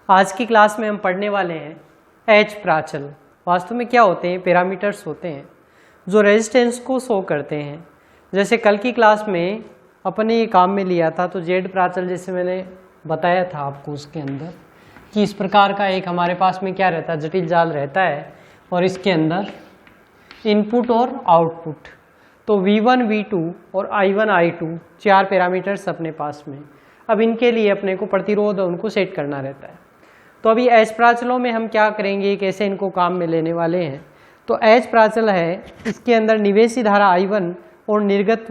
आज की क्लास में हम पढ़ने वाले हैं एच प्राचल। वास्तव में क्या होते हैं? पैरामीटर्स होते हैं जो रेजिस्टेंस को शो करते हैं। जैसे कल की क्लास में अपने ये काम में लिया था, तो जेड प्राचल जैसे मैंने बताया था आपको उसके अंदर कि इस प्रकार का एक हमारे पास में क्या रहता है, जटिल जाल रहता है और इसके अंदर इनपुट और आउटपुट, तो V1 V2 और I1 I2 चार पैरामीटर्स अपने पास में। अब इनके लिए अपने को प्रतिरोध उनको सेट करना रहता है। तो अभी एच प्राचलों में हम क्या करेंगे, कैसे इनको काम में लेने वाले हैं। तो एच प्राचल है, इसके अंदर निवेशी धारा I1 और निर्गत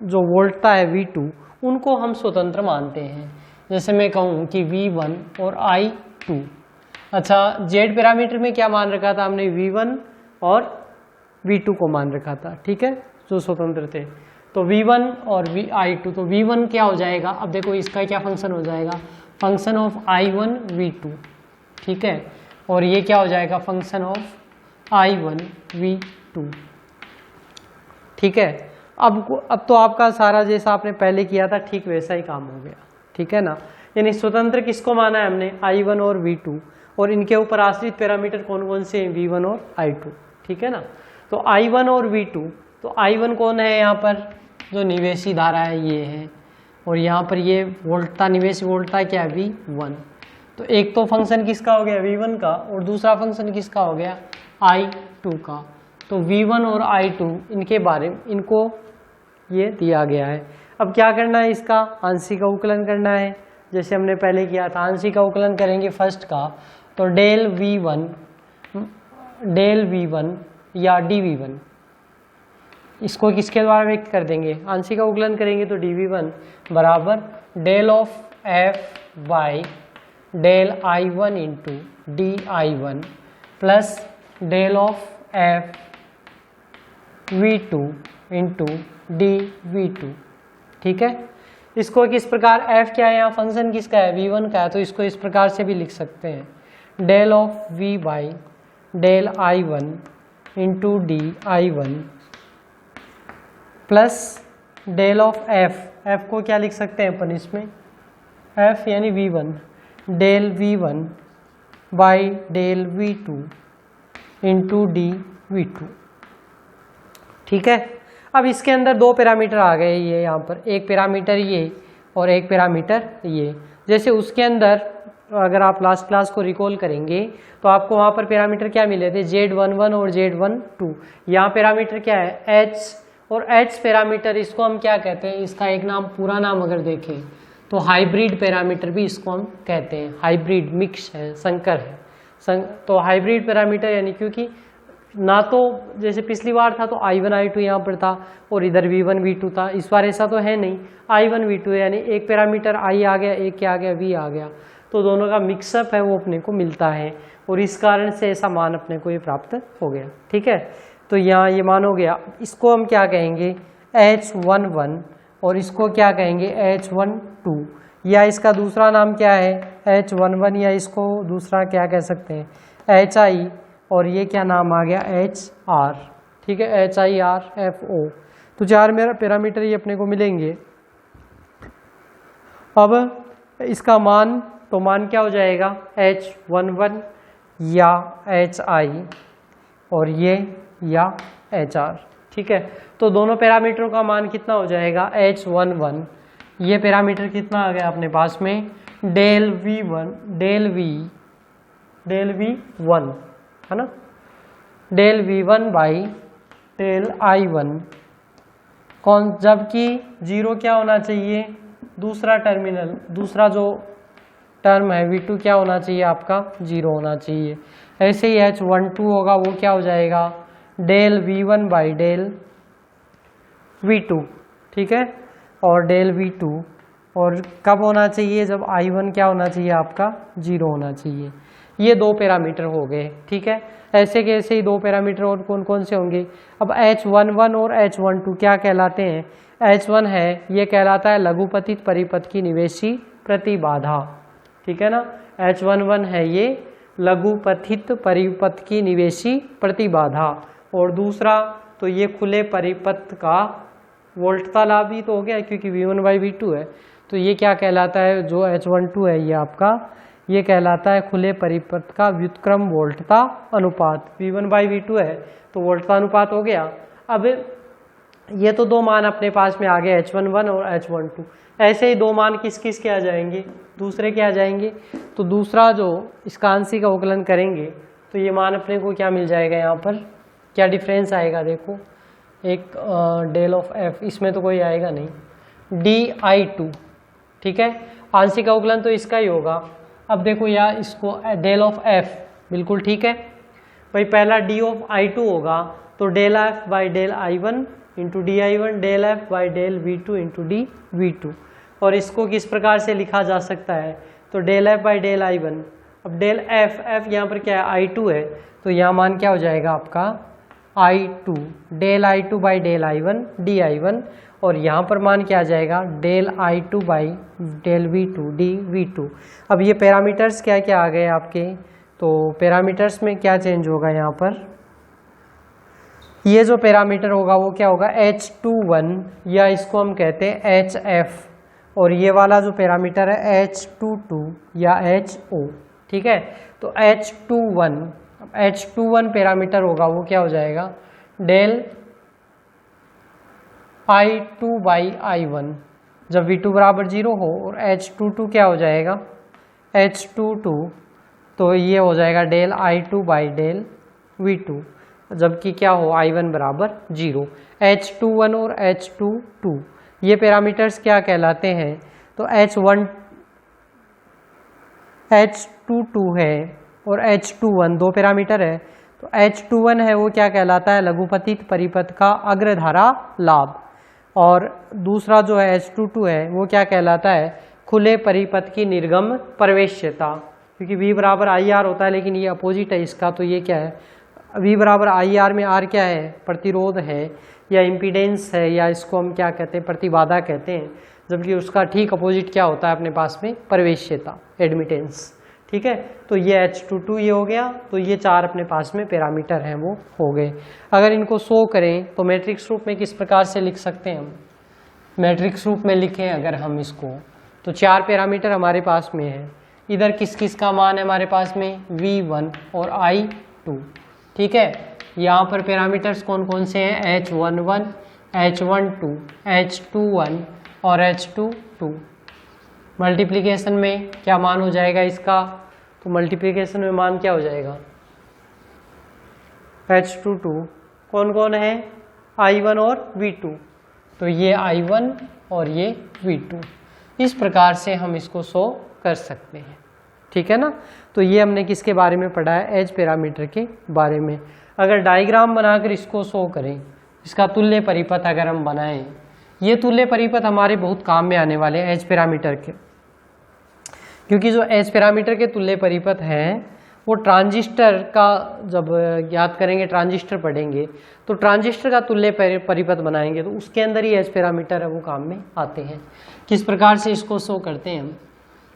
जो वोल्टता है V2 उनको हम स्वतंत्र मानते हैं। जैसे मैं कहूँ कि V1 और I2। अच्छा, जेड पैरामीटर में क्या मान रखा था हमने? V1 और V2 को मान रखा था, ठीक है, जो स्वतंत्र थे। तो V1 और I2, तो V1 क्या हो जाएगा? अब देखो इसका क्या फंक्शन हो जाएगा, फंक्शन ऑफ I1 V2, ठीक है, और ये क्या हो जाएगा, फंक्शन ऑफ I1 V2, ठीक है। अब तो आपका सारा जैसा आपने पहले किया था ठीक वैसा ही काम हो गया, ठीक है ना। यानी स्वतंत्र किसको माना है हमने? I1 और V2, और इनके ऊपर आश्रित पैरामीटर कौन कौन से हैं? V1 और I2, ठीक है ना। तो I1 और V2, तो I1 कौन है यहाँ पर? जो निवेशी धारा है ये है, और यहाँ पर ये वोल्टता, निवेशी वोल्टता क्या है? V1। तो एक तो फंक्शन किसका हो गया? V1 का, और दूसरा फंक्शन किसका हो गया? I2 का। तो V1 और I2 इनके बारे में इनको ये दिया गया है। अब क्या करना है? इसका आंशिक अवकलन करना है, जैसे हमने पहले किया था। आंशिक अवकलन करेंगे फर्स्ट का, तो डेल V1 या dV1, इसको किसके द्वारा व्यक्त कर देंगे? आंशिक अवकलन करेंगे तो dV1 बराबर del of F by del I1 into dI1 plus del of F V2 into dV2, ठीक है। इसको किस प्रकार, F क्या है यहाँ? फंक्शन किसका है? V1 का है, तो इसको इस प्रकार से भी लिख सकते हैं, del of V by del I1 into dI1 plus del of F को क्या लिख सकते हैं अपन इसमें? F यानी V1, del V1 by del V2 into dV2, ठीक है। अब इसके अंदर दो पैरामीटर आ गए, ये यहाँ पर एक पैरामीटर ये और एक पैरामीटर ये। जैसे उसके अंदर अगर आप लास्ट क्लास को रिकॉल करेंगे तो आपको वहाँ पर पैरामीटर क्या मिले थे? Z11 और Z12। यहाँ पैरामीटर क्या है? H, और H पैरामीटर इसको हम क्या कहते हैं? इसका एक नाम, पूरा नाम अगर देखें तो हाइब्रिड पैरामीटर भी इसको हम कहते हैं। हाइब्रिड, मिक्स है, संकर है। तो हाइब्रिड पैरामीटर यानी, क्योंकि ना तो जैसे पिछली बार था तो I1 I2 यहाँ पर था और इधर V1 V2 था, इस बार ऐसा तो है नहीं, I1 V2 यानी एक पैरामीटर I आ गया, एक क्या आ गया? V आ गया। तो दोनों का मिक्सअप है वो अपने को मिलता है, और इस कारण से ऐसा मान अपने को ये प्राप्त हो गया, ठीक है। तो यहाँ ये मान हो गया। इसको हम क्या कहेंगे? H11, और इसको क्या कहेंगे? H12, या इसका दूसरा नाम क्या है? H11, या इसको दूसरा क्या कह सकते हैं? HI, और ये क्या नाम आ गया? HR, ठीक है, HIRFO। तो चार मेरा पैरामीटर ये अपने को मिलेंगे। अब इसका मान, तो मान क्या हो जाएगा? H11 या HI, और ये या HR, ठीक है। तो दोनों पैरामीटरों का मान कितना हो जाएगा? H11, ये पैरामीटर कितना आ गया अपने पास में? डेल V1 है ना, del V1 by del I1, कौन, जबकि जीरो क्या होना चाहिए? दूसरा टर्मिनल, दूसरा जो टर्म है V2 क्या होना चाहिए आपका? जीरो होना चाहिए। ऐसे ही H12 होगा, वो क्या हो जाएगा? Del V1 by del V2, ठीक है, और डेल V2, और कब होना चाहिए? जब I1 क्या होना चाहिए आपका? जीरो होना चाहिए। ये दो पैरामीटर हो गए, ठीक है। ऐसे के ऐसे ही दो पैरामीटर और कौन कौन से होंगे? अब H11 और H12 क्या कहलाते हैं? H1 है, ये कहलाता है लघुपतित परिपथ की निवेशी प्रतिबाधा, ठीक है ना। H11 है ये लघुपतित परिपथ की निवेशी प्रतिबाधा, और दूसरा तो ये खुले परिपथ का वोल्टता लाभ ही तो हो गया, क्योंकि V1 बाई V2 है। तो ये क्या कहलाता है? जो H12 है ये आपका ये कहलाता है खुले परिपथ का व्युत्क्रम वोल्टता अनुपात। V1/V2 है तो वोल्टता अनुपात हो गया। अब ये तो दो मान अपने पास में आ गए H11 और H12। ऐसे ही दो मान किस किस के आ जाएंगे, दूसरे के आ जाएंगे। तो दूसरा जो इसका आंशिक अवकलन करेंगे तो ये मान अपने को क्या मिल जाएगा, यहाँ पर क्या डिफरेंस आएगा देखो, एक डेल ऑफ एफ, इसमें तो कोई आएगा नहीं, DI2, ठीक है। आंशिक अवकलन तो इसका ही होगा। अब देखो यार इसको डेल ऑफ एफ, बिल्कुल ठीक है भाई, पहला डी ऑफ I2 होगा तो del F by del I1 into DI1 del F by del V2 into DV2। और इसको किस प्रकार से लिखा जा सकता है, तो del F by del I1। अब डेल एफ यहाँ पर क्या है, I2 है, तो यहाँ मान क्या हो जाएगा आपका I2, del I2 by del I1 DI1, और यहाँ पर मान क्या आ जाएगा, del I2 by del V2 DV2। अब ये पैरामीटर्स क्या क्या आ गए आपके, तो पैरामीटर्स में क्या चेंज होगा, यहाँ पर ये जो पैरामीटर होगा वो क्या होगा, H21, या इसको हम कहते हैं HF, और ये वाला जो पैरामीटर है H22 या HO, ठीक है। तो H21 पैरामीटर होगा वो क्या हो जाएगा, डेल I2 बाई I1 जब V2 बराबर 0 हो, और H22 क्या हो जाएगा, H22, तो ये हो जाएगा del I2 by del V2 जबकि क्या हो, I1 बराबर 0। H21 और H22 ये पैरामीटर्स क्या कहलाते हैं, तो H22 है और H21 दो पैरामीटर है। तो H21 है वो क्या कहलाता है, लघुपतित परिपथ का अग्रधारा लाभ, और दूसरा जो है H22 है वो क्या कहलाता है, खुले परिपथ की निर्गम प्रवेश्यता। क्योंकि V बराबर IR होता है लेकिन ये अपोजिट है इसका, तो ये क्या है, V बराबर IR में R क्या है, प्रतिरोध है या इम्पीडेंस है, या इसको हम क्या कहते हैं, प्रतिबाधा कहते हैं, जबकि उसका ठीक अपोजिट क्या होता है अपने पास में, प्रवेश्यता, एडमिटेंस, ठीक है। तो ये H22 ये हो गया। तो ये चार अपने पास में पैरामीटर हैं वो हो गए। अगर इनको शो करें तो मैट्रिक्स रूप में किस प्रकार से लिख सकते हैं हम, मैट्रिक्स रूप में लिखें अगर हम इसको, तो चार पैरामीटर हमारे पास में है। इधर किस किस का मान है हमारे पास में, V1 और I2, ठीक है। यहाँ पर पैरामीटर्स कौन कौन से हैं, H11, H12, H21 और H22। मल्टीप्लिकेशन में क्या मान हो जाएगा इसका, तो मल्टीप्लिकेशन में मान क्या हो जाएगा, H22 कौन कौन है, I1 और V2, तो ये I1 और ये V2। इस प्रकार से हम इसको शो कर सकते हैं, ठीक है ना। तो ये हमने किसके बारे में पढ़ा है, एच पैरामीटर के बारे में। अगर डायग्राम बनाकर इसको शो करें, इसका तुल्य परिपथ अगर हम बनाएं, ये तुल्य परिपथ हमारे बहुत काम में आने वाले हैं एच पैरामीटर के, क्योंकि जो एच पैरामीटर के तुल्य परिपथ हैं वो ट्रांजिस्टर का, जब याद करेंगे ट्रांजिस्टर पढ़ेंगे तो ट्रांजिस्टर का तुल्य परिपथ बनाएंगे तो उसके अंदर ही एच पैरामीटर है वो काम में आते हैं। किस प्रकार से इसको शो करते हैं हम,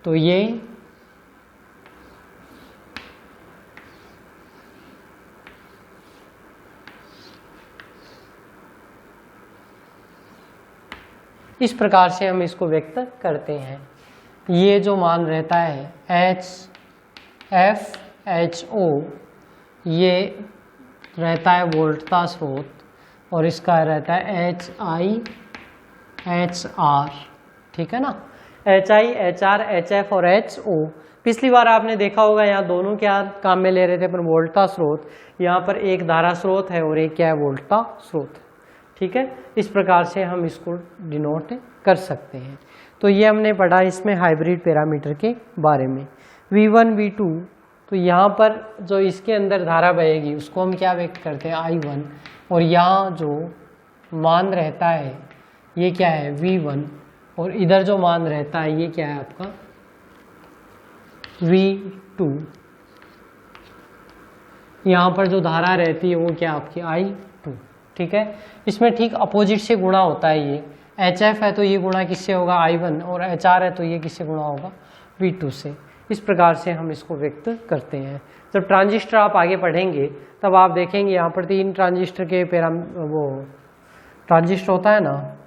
तो ये इस प्रकार से हम इसको व्यक्त करते हैं। ये जो मान रहता है HFHO, ये रहता है वोल्टता स्रोत, और इसका रहता है HIHR, ठीक है ना। HIHR, HF और HO। पिछली बार आपने देखा होगा यहाँ दोनों क्या काम में ले रहे थे, पर वोल्टता स्रोत, यहाँ पर एक धारा स्रोत है और एक क्या है, वोल्टता स्रोत, ठीक है। इस प्रकार से हम इसको डिनोट कर सकते हैं। तो ये हमने पढ़ा इसमें हाइब्रिड पैरामीटर के बारे में। V1 V2, तो यहाँ पर जो इसके अंदर धारा बहेगी उसको हम क्या व्यक्त करते हैं, I1, और यहाँ जो मान रहता है ये क्या है, V1, और इधर जो मान रहता है ये क्या है आपका, V2। यहाँ पर जो धारा रहती है वो क्या आपकी I2, ठीक है। इसमें ठीक अपोजिट से गुणा होता है, ये HF है तो ये गुणा किससे होगा, I1, और HR है तो ये किससे गुणा होगा, V2 से। इस प्रकार से हम इसको व्यक्त करते हैं। जब ट्रांजिस्टर आप आगे पढ़ेंगे तब आप देखेंगे यहाँ पर तीन ट्रांजिस्टर के वो ट्रांजिस्टर होता है ना,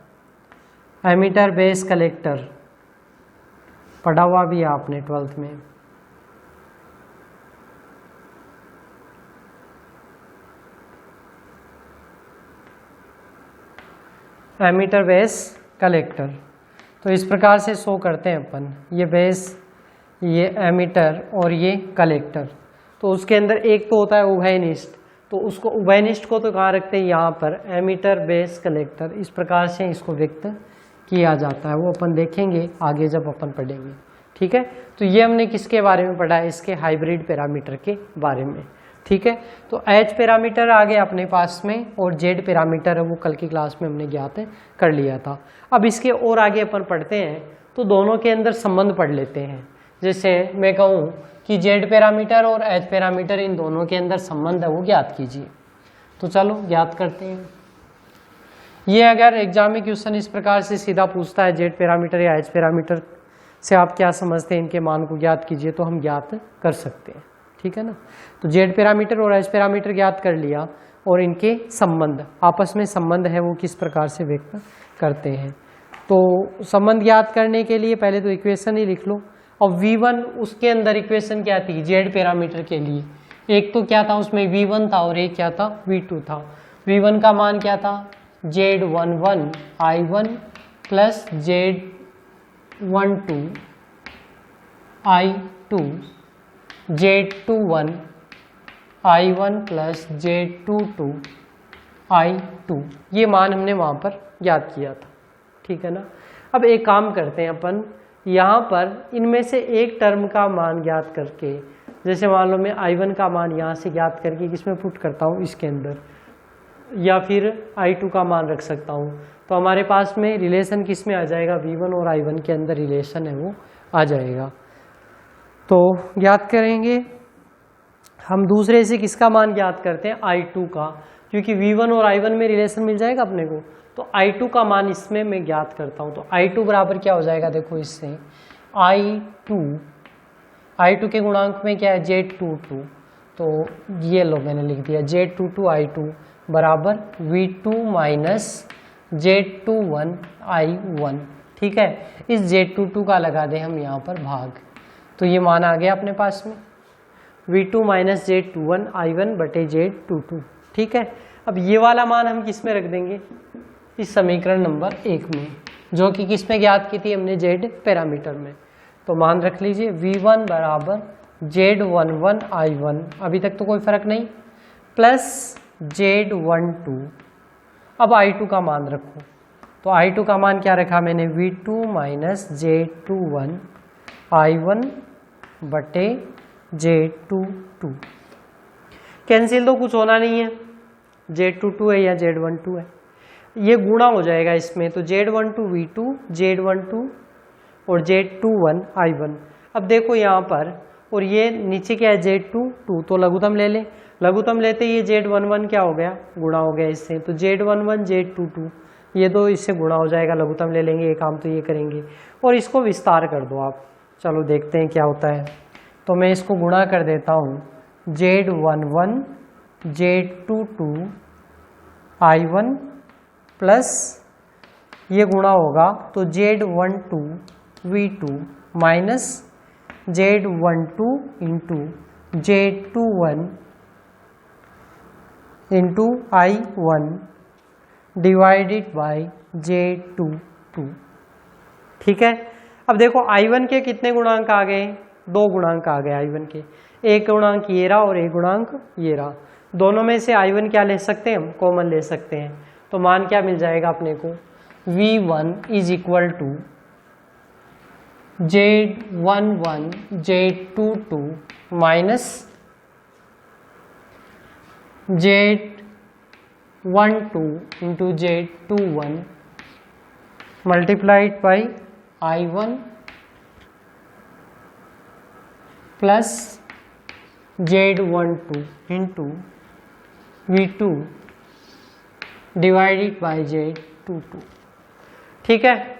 एमीटर बेस कलेक्टर, पढ़ा हुआ भी है आपने 12th में, एमीटर बेस कलेक्टर। तो इस प्रकार से शो करते हैं अपन, ये बेस, ये एमीटर और ये कलेक्टर। तो उसके अंदर एक तो होता है उभयनिष्ठ, तो उसको उभयनिष्ठ को तो कहाँ रखते हैं, यहाँ पर एमीटर बेस कलेक्टर। इस प्रकार से इसको व्यक्त किया जाता है, वो अपन देखेंगे आगे जब अपन पढ़ेंगे। ठीक है, तो ये हमने किसके बारे में पढ़ा है, इसके हाइब्रिड पैरामीटर के बारे में। ठीक है, तो एच पैरामीटर आ गया अपने पास में, और जेड पैरामीटर है वो कल की क्लास में हमने ज्ञात कर लिया था। अब इसके और आगे अपन पढ़ते हैं तो दोनों के अंदर संबंध पढ़ लेते हैं। जैसे मैं कहूँ कि जेड पैरामीटर और एच पैरामीटर, इन दोनों के अंदर संबंध है वो ज्ञात कीजिए। तो चलो ज्ञात करते हैं। ये अगर एग्जाम में क्वेश्चन इस प्रकार से सीधा पूछता है जेड पैरामीटर या एच पैरामीटर से आप क्या समझते हैं, इनके मान को ज्ञात कीजिए, तो हम ज्ञात कर सकते हैं। ठीक है ना, तो जेड पैरामीटर और एच पैरामीटर ज्ञात कर लिया, और इनके संबंध, आपस में संबंध है वो किस प्रकार से व्यक्त करते हैं। तो संबंध ज्ञात करने के लिए पहले तो इक्वेशन ही लिख लो। अब V1 उसके अंदर इक्वेशन क्या थी जेड पैरामीटर के लिए, एक तो क्या था उसमें V1 था और एक क्या था V2 था। V1 का मान क्या था Z11 I1 plus Z12 I2 Z21 I1 plus Z22 I2, ये मान हमने वहाँ पर ज्ञात किया था। ठीक है ना, अब एक काम करते हैं अपन, यहाँ पर इनमें से एक टर्म का मान ज्ञात करके, जैसे मान लो मैं I1 का मान यहाँ से ज्ञात करके किसमें पुट करता हूँ, इसके अंदर, या फिर I2 का मान रख सकता हूँ। तो हमारे पास में रिलेशन किस में आ जाएगा, V1 और I1 के अंदर रिलेशन है वो आ जाएगा। तो ज्ञात करेंगे हम दूसरे से किसका मान ज्ञात करते हैं, I2 का, क्योंकि V1 और I1 में रिलेशन मिल जाएगा अपने को। तो I2 का मान इसमें मैं ज्ञात करता हूँ। तो I2 बराबर क्या हो जाएगा, देखो इससे I2 के गुणांक में क्या है Z22, तो ये लो मैंने लिख दिया Z22 I2 बराबर V2 माइनस Z21 I1। ठीक है, इस Z22 का लगा दें हम यहाँ पर भाग, तो ये मान आ गया अपने पास में V2 माइनस Z21 I1 बटे Z22। ठीक है, अब ये वाला मान हम किस में रख देंगे, इस समीकरण नंबर 1 में, जो कि किस में ज्ञात की थी हमने, जेड पैरामीटर में। तो मान रख लीजिए V1 बराबर Z11 I1, अभी तक तो कोई फर्क नहीं, प्लस Z12। अब I2 का मान रखो, तो I2 का मान क्या रखा मैंने, V2 माइनस Z21 I1 बटे Z22। कैंसिल तो कुछ होना नहीं है, Z22 है या Z12 है, ये गुणा हो जाएगा इसमें। तो Z12 V2, Z12 और Z21 I1। अब देखो यहाँ पर, और ये नीचे क्या है Z22, तो लघुत्तम ले ले, लघुत्तम लेते ये Z11 क्या हो गया, गुणा हो गया इससे। तो Z11 Z22 ये दो इससे गुणा हो जाएगा, लघुत्तम ले लेंगे, ये काम तो ये करेंगे, और इसको विस्तार कर दो आप। चलो देखते हैं क्या होता है। तो मैं इसको गुणा कर देता हूँ, Z11 Z22 I1 प्लस ये गुणा होगा तो Z12 V2 minus Z12 into Z21 into I1 divided by Z22। ठीक है, अब देखो I1 के कितने गुणांक आ गए, 2 गुणांक आ गए I1 के, एक गुणांक ये रहा और एक गुणांक ये रहा। दोनों में से I1 क्या ले सकते हैं हम, कॉमन ले सकते हैं। तो मान क्या मिल जाएगा अपने को, V1 is equal to Z11 Z22 minus Z12 into Z21 multiplied by I1 plus Z12 into V2 divided by Z22। ठीक है,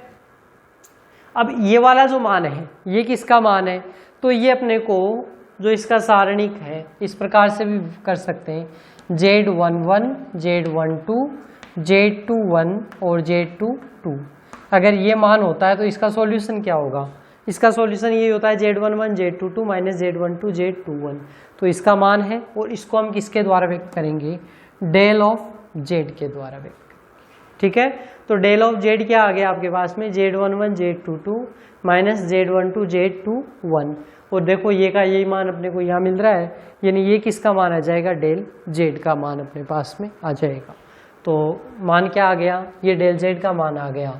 अब ये वाला जो मान है ये किसका मान है, तो ये अपने को जो इसका सारणिक है इस प्रकार से भी कर सकते हैं, Z11 Z12 Z21 और Z22। अगर ये मान होता है तो इसका सॉल्यूशन क्या होगा, इसका सॉल्यूशन ये होता है Z11 Z22 minus Z12 Z21। तो इसका मान है, और इसको हम किसके द्वारा व्यक्त करेंगे, डेल ऑफ Z के द्वारा व्यक्त। ठीक है। तो डेल ऑफ जेड क्या आ गया आपके पास में, Z11 Z22 minus Z12 Z21, और देखो ये का यही मान अपने को यहाँ मिल रहा है, यानी ये किसका मान आ जाएगा, डेल जेड का मान अपने पास में आ जाएगा। तो मान क्या आ गया, ये डेल जेड का मान आ गया।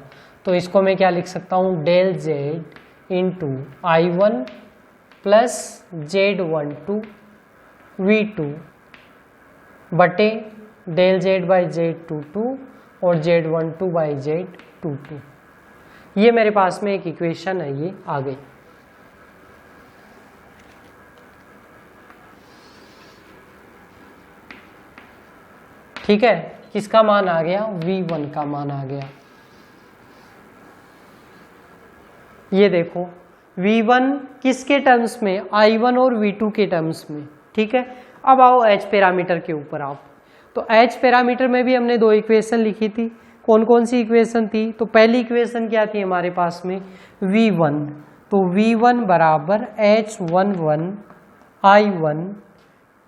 तो इसको मैं क्या लिख सकता हूँ, del Z into I1 plus Z12 V2 बटे डेल जेड बाई Z22 और Z12 बाई Z22। ये मेरे पास में एक इक्वेशन है, ये आ गई। ठीक है, किसका मान आ गया, V1 का मान आ गया। ये देखो V1 किसके टर्म्स में, I1 और V2 के टर्म्स में। ठीक है, अब आओ H पैरामीटर के ऊपर आप। तो H पैरामीटर में भी हमने दो इक्वेशन लिखी थी। कौन कौन सी इक्वेशन थी, तो पहली इक्वेशन क्या थी हमारे पास में, V1। तो V1 बराबर H11 I1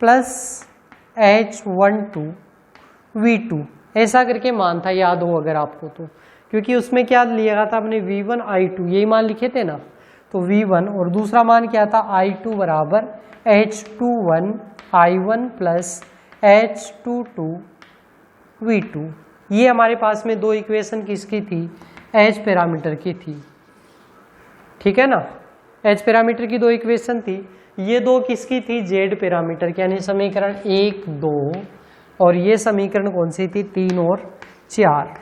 plus H12 V2, ऐसा करके मान था, याद हो अगर आपको तो, क्योंकि उसमें क्या लिया था आपने, V1 I2, यही मान लिखे थे ना। तो V1 और दूसरा मान क्या था, I2 बराबर H21 I1 plus H22 V2। ये हमारे पास में दो इक्वेशन किसकी थी, H पैरामीटर की थी। ठीक है ना, H पैरामीटर की दो इक्वेशन थी। ये दो किसकी थी, Z पैरामीटर की, यानी समीकरण 1 2, और ये समीकरण कौन सी थी, 3 और 4।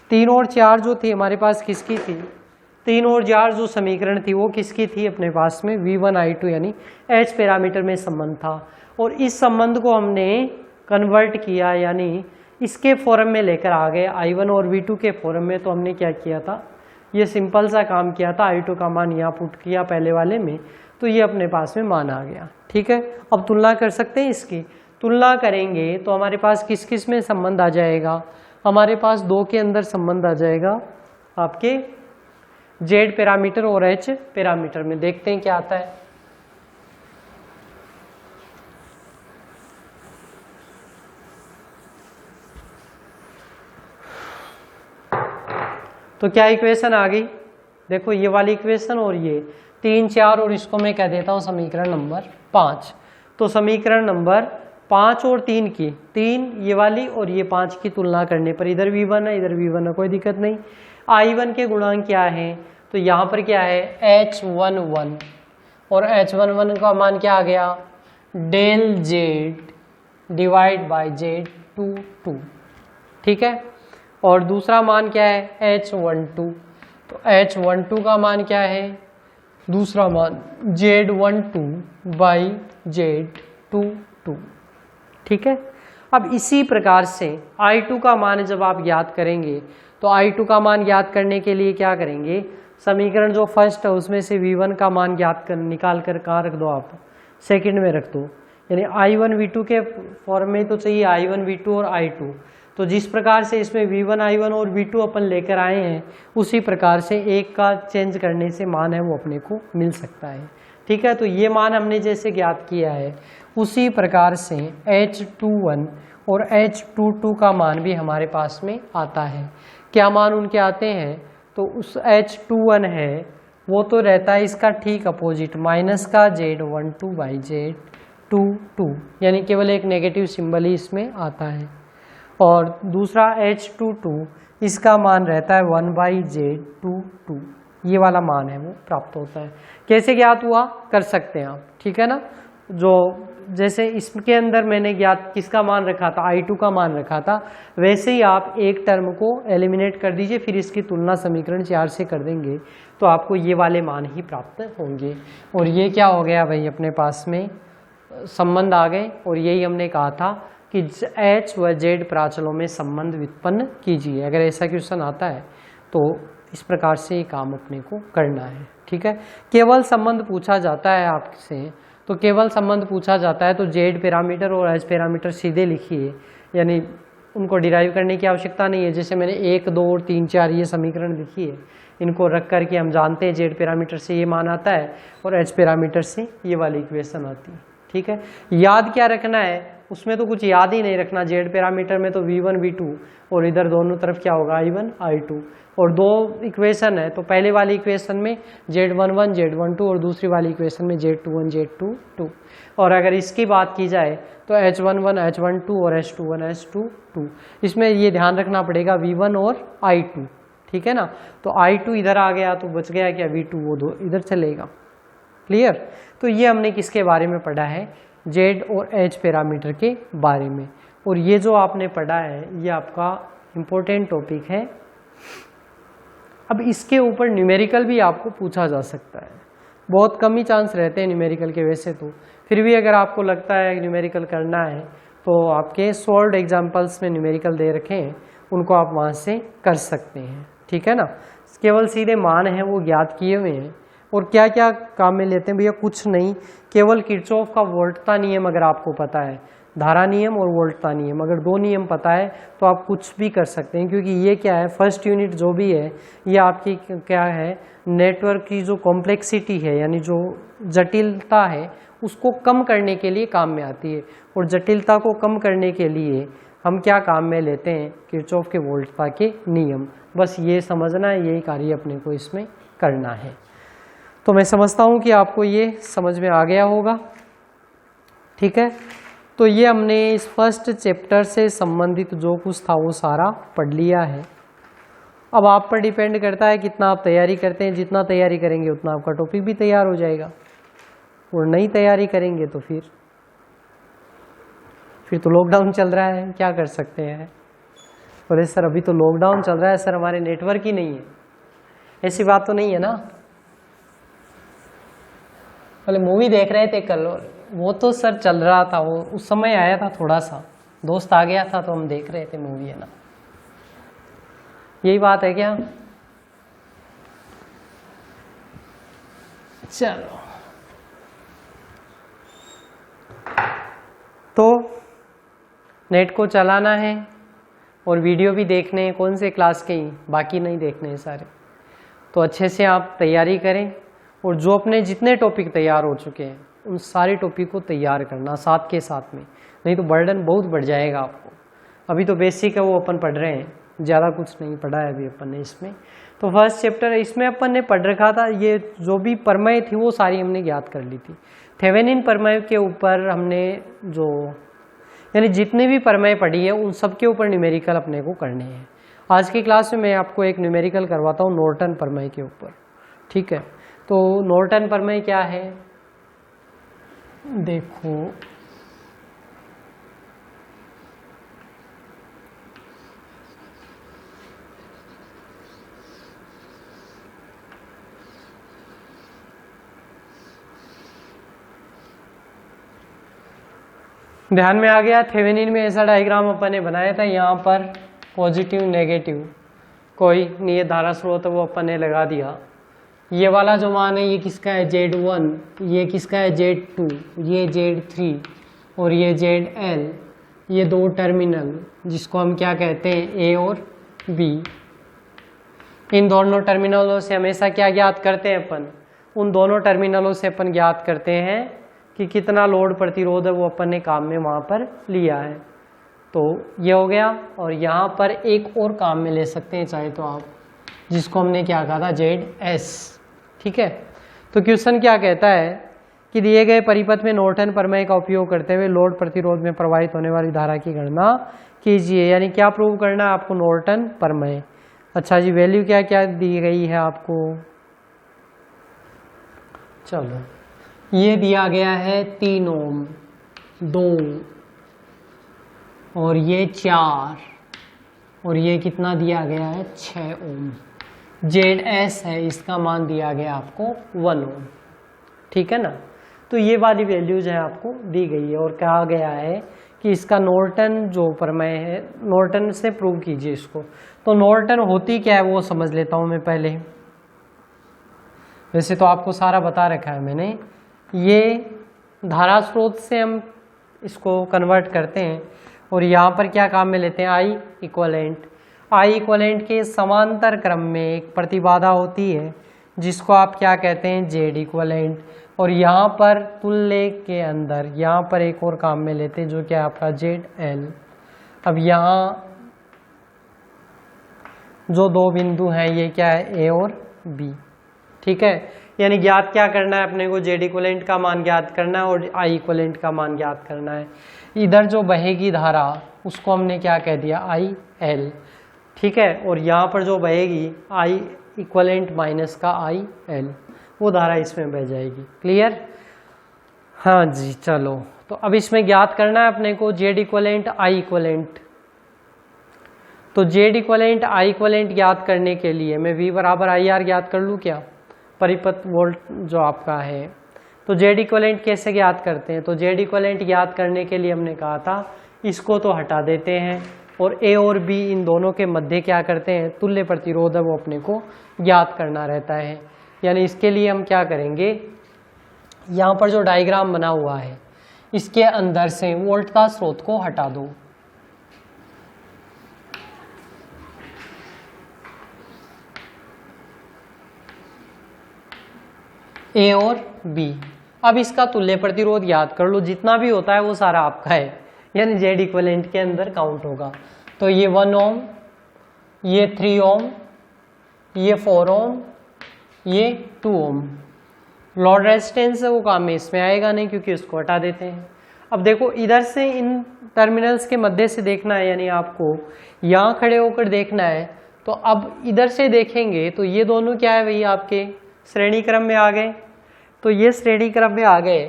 3 और 4 जो थी हमारे पास किसकी थी, 3 और 4 जो समीकरण थी वो किसकी थी अपने पास में, V1 I2 यानी H पैरामीटर में संबंध था। और इस संबंध को हमने कन्वर्ट किया, यानी इसके फॉर्म में लेकर आ गए, I1 और V2 के फॉर्म में। तो हमने क्या किया था, ये सिंपल सा काम किया था, I2 का मान यहाँ पुट किया पहले वाले में, तो ये अपने पास में मान आ गया। ठीक है, अब तुलना कर सकते हैं, इसकी तुलना करेंगे तो हमारे पास किस किस में संबंध आ जाएगा, हमारे पास 2 के अंदर संबंध आ जाएगा आपके Z पैरामीटर और H पैरामीटर में। देखते हैं क्या आता है। तो क्या इक्वेशन आ गई, देखो ये वाली इक्वेशन और ये 3 4, और इसको मैं कह देता हूँ समीकरण नंबर 5। तो समीकरण नंबर 5 और 3 की, 3 ये वाली और ये 5 की तुलना करने पर, इधर V1 है इधर V1 है, कोई दिक्कत नहीं। I1 के गुणांक क्या है, तो यहाँ पर क्या है H11, और H11 का मान क्या आ गया, del Z divide by Z22। ठीक है, और दूसरा मान क्या है H12, तो H12 का मान क्या है, दूसरा मान Z12 बाई Z22। ठीक है, अब इसी प्रकार से I2 का मान जब आप याद करेंगे, तो I2 का मान याद करने के लिए क्या करेंगे, समीकरण जो फर्स्ट है उसमें से V1 का मान याद कर निकाल कर कहाँ रख दो, आप सेकंड में रख दो, यानी I1 V2 के फॉर्म में तो चाहिए I1 V2 और I2। तो जिस प्रकार से इसमें V1 I1 और V2 अपन लेकर आए हैं, उसी प्रकार से एक का चेंज करने से मान है वो अपने को मिल सकता है। ठीक है, तो ये मान हमने जैसे ज्ञात किया है, उसी प्रकार से H21 और H22 का मान भी हमारे पास में आता है। क्या मान उनके आते हैं, तो उस H21 है वो तो रहता है इसका ठीक अपोजिट, माइनस का Z12 बाई Z22, यानी केवल एक नेगेटिव सिंबल ही इसमें आता है। और दूसरा H22 इसका मान रहता है 1 बाई Z22, ये वाला मान है वो प्राप्त होता है। कैसे ज्ञात हुआ, कर सकते हैं आप। ठीक है ना, जो जैसे इसके अंदर मैंने ज्ञात किसका मान रखा था, I2 का मान रखा था, वैसे ही आप एक टर्म को एलिमिनेट कर दीजिए, फिर इसकी तुलना समीकरण 4 से कर देंगे तो आपको ये वाले मान ही प्राप्त होंगे। और ये क्या हो गया भाई, अपने पास में संबंध आ गए। और यही हमने कहा था कि H व Z प्राचलों में संबंध व्युत्पन्न कीजिए। अगर ऐसा क्वेश्चन आता है तो इस प्रकार से ये काम अपने को करना है। ठीक है, केवल संबंध पूछा जाता है आपसे, तो केवल संबंध पूछा जाता है तो Z पैरामीटर और H पैरामीटर सीधे लिखिए, यानी उनको डिराइव करने की आवश्यकता नहीं है। जैसे मैंने 1 2 और 3 4 ये समीकरण लिखी है, इनको रख करके हम जानते हैं Z पैरामीटर से ये मान आता है और H पैरामीटर से ये वाली इक्वेशन आती है। ठीक है, याद क्या रखना है, उसमें तो कुछ याद ही नहीं रखना। जेड पैरामीटर में तो V1 V2 और इधर दोनों तरफ क्या होगा I1 I2, और दो इक्वेशन है तो पहले वाली इक्वेशन में Z11 Z12 और दूसरी वाली इक्वेशन में Z21 Z22। और अगर इसकी बात की जाए तो H11 H12 और H21 H22। इसमें ये ध्यान रखना पड़ेगा V1 और I2, ठीक है ना। तो I2 इधर आ गया तो बच गया क्या V2, वो दो इधर चलेगा। क्लियर। तो ये हमने किसके बारे में पढ़ा है, Z और H पैरामीटर के बारे में। और ये जो आपने पढ़ा है ये आपका इम्पोर्टेंट टॉपिक है। अब इसके ऊपर न्यूमेरिकल भी आपको पूछा जा सकता है, बहुत कम ही चांस रहते हैं न्यूमेरिकल के वैसे तो, फिर भी अगर आपको लगता है न्यूमेरिकल करना है तो आपके सॉल्व्ड एग्जांपल्स में न्यूमेरिकल दे रखे हैं, उनको आप वहाँ से कर सकते हैं, ठीक है ना। केवल सीधे मान है वो ज्ञात किए हुए हैं। और क्या क्या काम में लेते हैं भैया, कुछ नहीं, केवल किरचॉफ का वोल्टता नियम अगर आपको पता है, धारा नियम और वोल्टता नियम, अगर दो नियम पता है तो आप कुछ भी कर सकते हैं। क्योंकि ये क्या है, फर्स्ट यूनिट जो भी है ये आपकी क्या है, नेटवर्क की जो कॉम्प्लेक्सिटी है यानी जो जटिलता है उसको कम करने के लिए काम में आती है। और जटिलता को कम करने के लिए हम क्या काम में लेते हैं, किरचॉफ के वोल्टता के नियम। बस ये समझना है, यही कार्य अपने को इसमें करना है। तो मैं समझता हूँ कि आपको ये समझ में आ गया होगा, ठीक है। तो ये हमने इस फर्स्ट चैप्टर से संबंधित जो कुछ था वो सारा पढ़ लिया है। अब आप पर डिपेंड करता है कितना आप तैयारी करते हैं। जितना तैयारी करेंगे उतना आपका टॉपिक भी तैयार हो जाएगा, और नहीं तैयारी करेंगे तो फिर तो लॉकडाउन चल रहा है, क्या कर सकते हैं। अरे सर अभी तो लॉकडाउन चल रहा है सर, हमारे नेटवर्क ही नहीं है, ऐसी बात तो नहीं है ना। पहले मूवी देख रहे थे कल, वो तो सर चल रहा था, वो उस समय आया था, थोड़ा सा दोस्त आ गया था तो हम देख रहे थे मूवी, है ना। यही बात है क्या। चलो तो नेट को चलाना है और वीडियो भी देखने हैं, कौन से क्लास के ही, बाकी नहीं देखने हैं सारे। तो अच्छे से आप तैयारी करें, और जो अपने जितने टॉपिक तैयार हो चुके हैं उन सारे टॉपिक को तैयार करना साथ के साथ में, नहीं तो बर्डन बहुत बढ़ जाएगा आपको। अभी तो बेसिक है वो अपन पढ़ रहे हैं, ज़्यादा कुछ नहीं पढ़ा है अभी अपन ने इसमें। तो फर्स्ट चैप्टर इसमें अपन ने पढ़ रखा था, ये जो भी प्रमेय थी वो सारी हमने ज्ञात कर ली थी। थेवेनिन प्रमेय के ऊपर हमने जो यानी जितने भी प्रमेय पढ़ी है उन सब के ऊपर न्यूमेरिकल अपने को करने हैं। आज की क्लास में मैं आपको एक न्यूमेरिकल करवाता हूँ नॉर्टन प्रमेय के ऊपर, ठीक है। तो नॉर्टन प्रमेय क्या है, देखो ध्यान में आ गया। थेवेनिन में ऐसा डायग्राम अपन ने बनाया था, यहाँ पर पॉजिटिव नेगेटिव कोई नियत धारा स्रोत वो अपन ने लगा दिया। ये वाला जो मान है ये किसका है, Z1, ये किसका है Z2, ये Z3 और ये ZL, ये दो टर्मिनल जिसको हम क्या कहते हैं A और B। इन दोनों टर्मिनलों से हमेशा क्या ज्ञात करते हैं अपन, उन दोनों टर्मिनलों से अपन ज्ञात करते हैं कि कितना लोड प्रतिरोध है वो अपन ने काम में वहाँ पर लिया है। तो ये हो गया, और यहाँ पर एक और काम में ले सकते हैं चाहे तो आप, जिसको हमने क्या कहा था ZS, ठीक है। तो क्वेश्चन क्या कहता है कि दिए गए परिपथ में नॉर्टन प्रमेय का उपयोग करते हुए लोड प्रतिरोध में प्रवाहित होने वाली धारा की गणना कीजिए। यानी क्या प्रूव करना है आपको, नॉर्टन प्रमेय। अच्छा जी, वैल्यू क्या क्या दी गई है आपको, चलो ये दिया गया है 3 ओम, 2 और ये 4, और ये कितना दिया गया है 6 ओम। ZS है, इसका मान दिया गया आपको 1 ओम, ठीक है ना। तो ये वाली वैल्यूज है आपको दी गई है, और कहा गया है कि इसका नॉर्टन जो प्रमेय है, नॉर्टन से प्रूव कीजिए इसको। तो नॉर्टन होती क्या है वो समझ लेता हूँ मैं पहले। वैसे तो आपको सारा बता रखा है मैंने। ये धारा स्रोत से हम इसको कन्वर्ट करते हैं, और यहाँ पर क्या काम में लेते हैं, आई इक्वलेंट के समांतर क्रम में एक प्रतिबाधा होती है जिसको आप क्या कहते हैं, जेड इक्वलेंट। और यहाँ पर तुल्य के अंदर यहाँ पर एक और काम में लेते हैं जो क्या है आपका ZL। अब यहाँ जो दो बिंदु हैं ये क्या है A और B, ठीक है। यानी ज्ञात क्या करना है अपने को, जेड इक्विवेलेंट का मान ज्ञात करना है और आई इक्विवेलेंट का मान ज्ञात करना है। इधर जो बहेगी धारा उसको हमने क्या कह दिया, IL, ठीक है। और यहाँ पर जो बहेगी आई इक्विवेलेंट माइनस का IL, वो धारा इसमें बह जाएगी। क्लियर? हाँ जी, चलो तो अब इसमें ज्ञात करना है अपने को जेड इक्विवेलेंट आई इक्विवेलेंट। तो जेड इक्विवेलेंट आई इक्विवेलेंट ज्ञात करने के लिए मैं V बराबर IR ज्ञात कर लूँ क्या, परिपथ वोल्ट जो आपका है। तो जेड इक्विवेलेंट कैसे ज्ञात करते हैं, तो जेड इक्विवेलेंट ज्ञात करने के लिए हमने कहा था इसको तो हटा देते हैं और A और B इन दोनों के मध्य क्या करते हैं, तुल्य प्रतिरोध है वो अपने को ज्ञात करना रहता है। यानी इसके लिए हम क्या करेंगे, यहाँ पर जो डायग्राम बना हुआ है इसके अंदर से वोल्ट का स्रोत को हटा दो। A और B, अब इसका तुल्य प्रतिरोध याद कर लो, जितना भी होता है वो सारा आपका है, यानी जेड इक्विवेलेंट के अंदर काउंट होगा। तो ये 1 ओम, ये 3 ओम, ये 4 ओम, ये 2 ओम। लोड रेजिस्टेंस है वो काम में इसमें आएगा नहीं क्योंकि उसको हटा देते हैं। अब देखो इधर से इन टर्मिनल्स के मध्य से देखना है, यानी आपको यहाँ खड़े होकर देखना है। तो अब इधर से देखेंगे तो ये दोनों क्या है भैया, आपके श्रेणी क्रम में आ गए। तो ये श्रेणी क्रम में आ गए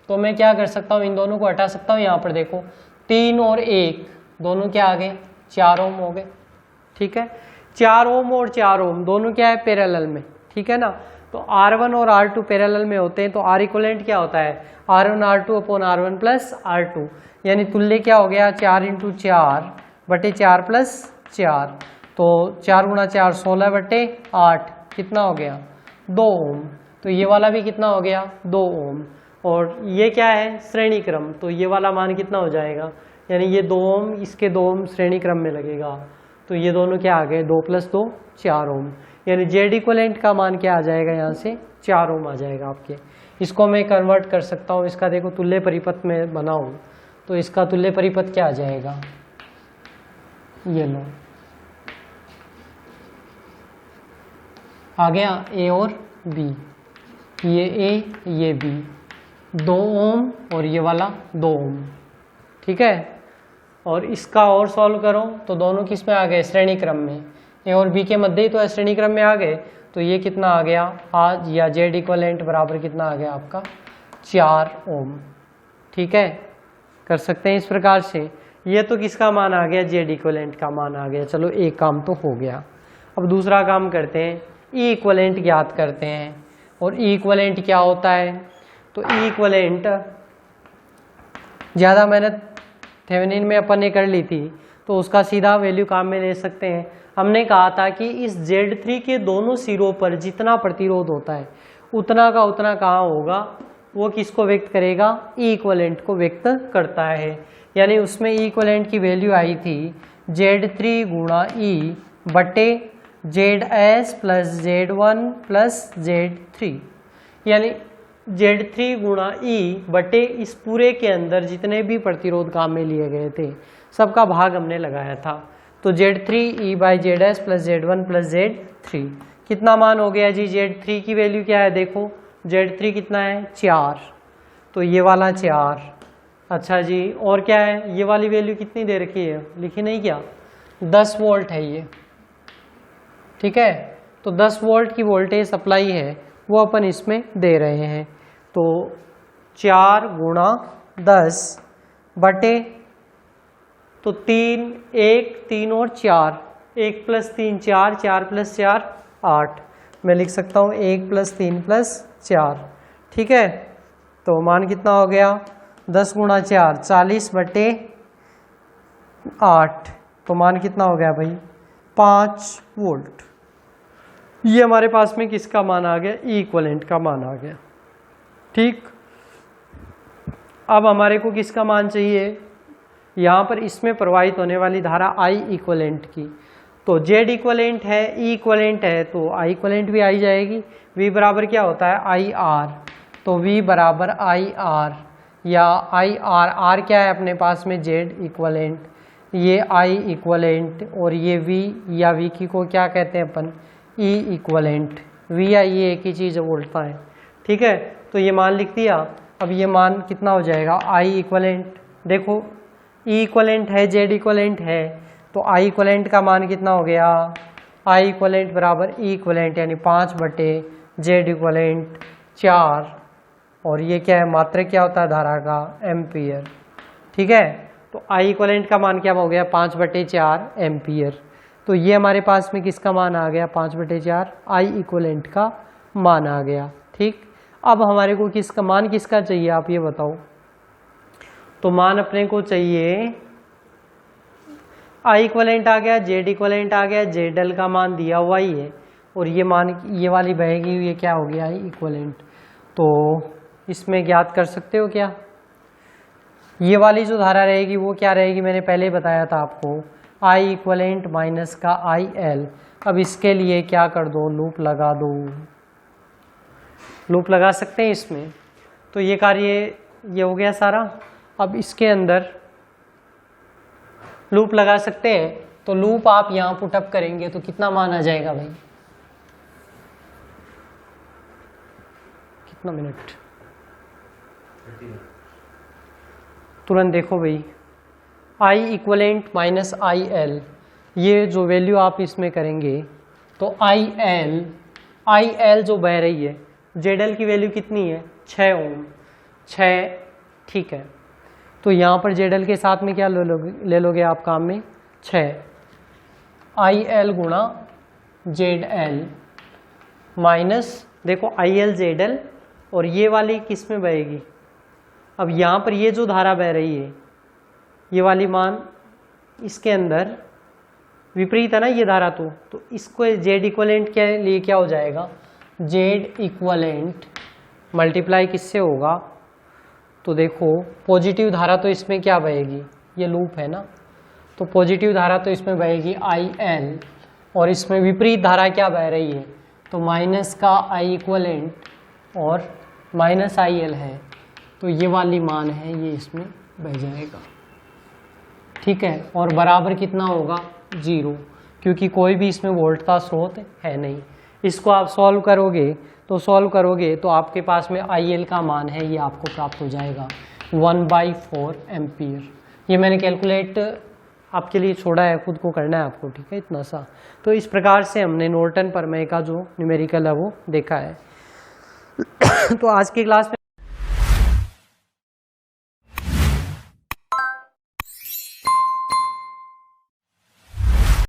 तो मैं क्या कर सकता हूँ, इन दोनों को हटा सकता हूँ। यहाँ पर देखो 3 और 1 दोनों क्या आ गए, 4 ओम हो गए, ठीक है। 4 ओम और 4 ओम दोनों क्या है, पैरेलल में, ठीक है ना। तो R1 और R2 पैरेलल में होते हैं तो R इक्विवेलेंट क्या होता है, R1 R2 upon R1 plus R2, यानी तुल्य क्या हो गया 4 × 4 बटे 4 प्लस 4। तो 4 × 4 16 बटे 8 कितना हो गया, 2 ओम। तो ये वाला भी कितना हो गया, 2 ओम। और ये क्या है, श्रेणी क्रम, तो ये वाला मान कितना हो जाएगा, यानी ये 2 ओम इसके 2 ओम श्रेणी क्रम में लगेगा। तो ये दोनों क्या आ गए, 2 + 2 4 ओम। यानी जेड इक्विवेलेंट का मान क्या आ जाएगा, यहाँ से 4 ओम आ जाएगा आपके। इसको मैं कन्वर्ट कर सकता हूँ, इसका देखो तुल्य परिपथ में बनाऊँ तो इसका तुल्य परिपथ क्या आ जाएगा, ये लो आ गया A और B, ये A ये B, 2 ओम और ये वाला 2 ओम, ठीक है। और इसका और सॉल्व करो तो दोनों किस में आ गए, श्रेणी क्रम में। A और B के मध्य ही तो श्रेणी क्रम में आ गए। तो ये कितना आ गया आज, या जेड इक्विवेलेंट बराबर कितना आ गया आपका, 4 ओम, ठीक है। कर सकते हैं इस प्रकार से। ये तो किसका मान आ गया, जेड इक्विवेलेंट का मान आ गया। चलो एक काम तो हो गया। अब दूसरा काम करते हैं, ई इक्विवेलेंट ज्ञात करते हैं। और ई इक्विवेलेंट क्या होता है, तो ई इक्विवेलेंट ज़्यादा मेहनत थेवेनिन में अपन ने कर ली थी तो उसका सीधा वैल्यू काम में ले सकते हैं। हमने कहा था कि इस Z3 के दोनों सिरों पर जितना प्रतिरोध होता है उतना का उतना कहाँ होगा, वो किसको व्यक्त करेगा, ई इक्विवेलेंट को व्यक्त करता है। यानी उसमें ई इक्विवेलेंट की वैल्यू आई थी Z3 गुणा E बटे ZS plus Z1 plus Z3, यानी Z3 गुणा E बटे इस पूरे के अंदर जितने भी प्रतिरोध काम में लिए गए थे सबका भाग हमने लगाया था। तो Z3 E by ZS plus Z1 plus Z3 कितना मान हो गया जी, Z3 की वैल्यू क्या है, देखो Z3 कितना है 4, तो ये वाला 4। अच्छा जी, और क्या है, ये वाली वैल्यू कितनी दे रखी है, लिखी नहीं क्या, 10 वोल्ट है ये, ठीक है। तो 10 वोल्ट की वोल्टेज सप्लाई है वो अपन इसमें दे रहे हैं। तो 4 गुणा 10 बटे, तो 3 1 3 और 4, 1 + 3 4, 4 + 4 8, मैं लिख सकता हूँ 1 + 3 + 4, ठीक है। तो मान कितना हो गया, 10 गुणा 4 40 बटे 8, तो मान कितना हो गया भाई 5 वोल्ट। ये हमारे पास में किसका मान आ गया, ई इक्विवेलेंट का मान आ गया, ठीक। अब हमारे को किसका मान चाहिए, यहाँ पर इसमें प्रवाहित होने वाली धारा आई इक्विवेलेंट की। तो जेड इक्विवेलेंट है, ई इक्विवेलेंट है, तो आई इक्विवेलेंट भी आई जाएगी। वी बराबर क्या होता है, आई आर। तो V बराबर आई आर, या आई आर, आर क्या है अपने पास में जेड इक्वलेंट, ये आई इक्वलेंट, और ये V या V की को क्या कहते हैं अपन E इक्वलेंट। V या ये एक ही चीज़ बोलता है, ठीक है। तो ये मान लिख दिया। अब ये मान कितना हो जाएगा, आई इक्वलेंट, देखो E इक्वलेंट है, जेड इक्वलेंट है, तो आई इक्वलेंट का मान कितना हो गया, आई इक्वलेंट बराबर E इक्वलेंट यानी 5/, जेड इक्वलेंट 4, और ये क्या है, मात्रक क्या होता है धारा का, एम्पियर, ठीक है। तो आई इक्वलेंट का मान क्या हो गया, 5/4 एम्पियर। तो ये हमारे पास में किसका मान आ गया, 5/4 आई इक्वलेंट का मान आ गया, ठीक। अब हमारे को किसका मान किसका चाहिए, आप ये बताओ। तो मान अपने को चाहिए, आई इक्वलेंट आ गया, जेड इक्वलेंट आ गया, जेड एल का मान दिया हुआ ही है, और ये मान ये वाली बहेगी, ये क्या हो गया, आई इक्वलेंट। तो इसमें ज्ञात कर सकते हो क्या, ये वाली जो धारा रहेगी वो क्या रहेगी, मैंने पहले ही बताया था आपको, आई इक्वलेंट माइनस का आई एल। अब इसके लिए क्या कर दो, लूप लगा दो, लूप लगा सकते हैं इसमें। तो ये कार्य ये हो गया सारा। अब इसके अंदर लूप लगा सकते हैं, तो लूप आप यहाँ पुटअप करेंगे तो कितना मान आ जाएगा भाई, कितना मिनट, तुरंत देखो भाई, आई इक्वलेंट माइनस आई एल, ये जो वैल्यू आप इसमें करेंगे तो आई एल जो बह रही है, जेड एल की वैल्यू कितनी है, 6 ओम, 6, ठीक है। तो यहाँ पर जेड एल के साथ में क्या ले लोगे आप काम में, 6 आई एल गुणा जेड एल माइनस, देखो आई एल जेड एल, और ये वाली किस में बहेगी, अब यहाँ पर ये जो धारा बह रही है, ये वाली मान इसके अंदर विपरीत है ना ये धारा, तो इसको जेड इक्वलेंट के लिए क्या हो जाएगा, जेड इक्वलेंट मल्टीप्लाई किससे होगा, तो देखो पॉजिटिव धारा तो इसमें क्या बहेगी, ये लूप है ना, तो पॉजिटिव धारा तो इसमें बहेगी आई एल, और इसमें विपरीत धारा क्या बह रही है, तो माइनस का आई इक्वलेंट और माइनस आई एल है, तो ये वाली मान है ये इसमें बह जाएगा, ठीक है। और बराबर कितना होगा, 0, क्योंकि कोई भी इसमें वोल्ट का स्रोत है नहीं। इसको आप सॉल्व करोगे तो आपके पास में आई एल का मान है, ये आपको प्राप्त हो जाएगा 1/4 एम्पियर। ये मैंने कैलकुलेट आपके लिए छोड़ा है, खुद को करना है आपको, ठीक है, इतना सा। तो इस प्रकार से हमने नॉर्टन प्रमेय का जो न्यूमेरिकल है वो देखा है। तो आज की क्लास में